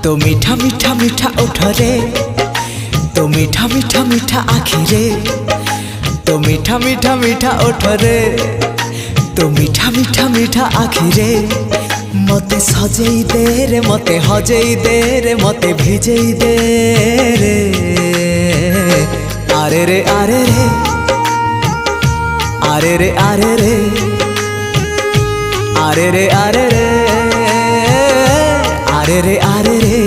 तो मीठा मीठा मीठा ओठ रे, तो मीठा मीठा मीठा आँखि रे, तो मीठा मीठा मीठा ओठ रे, तो मीठा मीठा मीठा आँखि रे। मते सजेई दे रे, मते हजेई दे रे, मते भिजेई दे रे। आरे रे आरे रे, आरे रे आरे रे, आरे रे आरे रे, आरे रे आरे रे।